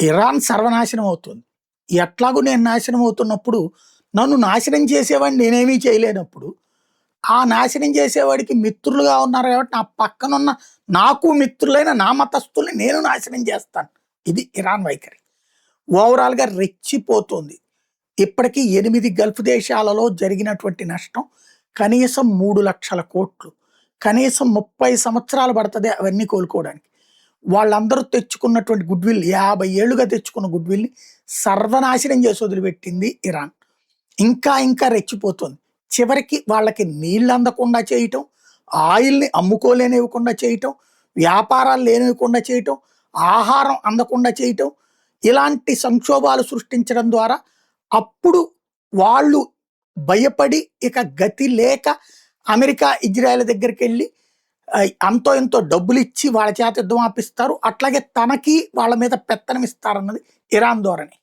Iran సర్వనాశనం అవుతుంది. ఎట్లాగూ నేను నాశనం అవుతున్నప్పుడు, నన్ను నాశనం చేసేవాడిని నేనేమీ చేయలేనప్పుడు, ఆ నాశనం చేసేవాడికి మిత్రులుగా ఉన్నారు కాబట్టి, నా పక్కనున్న నాకు మిత్రులైన నా మతస్థుల్ని నేను నాశనం చేస్తాను. ఇది ఇరాన్ వైఖరి. ఓవరాల్‌గా రెచ్చిపోతుంది. ఇప్పటికి 8 గల్ఫ్ దేశాలలో జరిగినటువంటి నష్టం కనీసం 3,00,000,00,00,000. కనీసం 30 సంవత్సరాలు పడతది అవన్నీ కోలుకోవడానికి. వాళ్ళందరూ తెచ్చుకున్నటువంటి గుడ్‌విల్ 50 ఏళ్లుగా తెచ్చుకున్న గుడ్‌విల్‌ని సర్వనాశనం చేసి వదిలిపెట్టింది ఇరాన్. ఇంకా ఇంకా రెచ్చిపోతుంది. చివరికి వాళ్ళకి నీళ్ళు అందకుండా చేయటం, ఆయిల్‌ని అమ్ముకోలేనివ్వకుండా చేయటం, వ్యాపారాలు లేనివ్వకుండా చేయటం, ఆహారం అందకుండా చేయటం, ఇలాంటి సంక్షోభాలు సృష్టించడం ద్వారా అప్పుడు వాళ్ళు భయపడి ఇక గతి లేక అమెరికా, ఇజ్రాయెల్ దగ్గరికెళ్ళి అంతో ఎంతో డబ్బులిచ్చి వాళ్ళ చేత యుద్ధం ఆపిస్తారు. అట్లాగే తనకి వాళ్ళ మీద పెత్తనం ఇస్తారన్నది ఇరాన్ ధోరణి.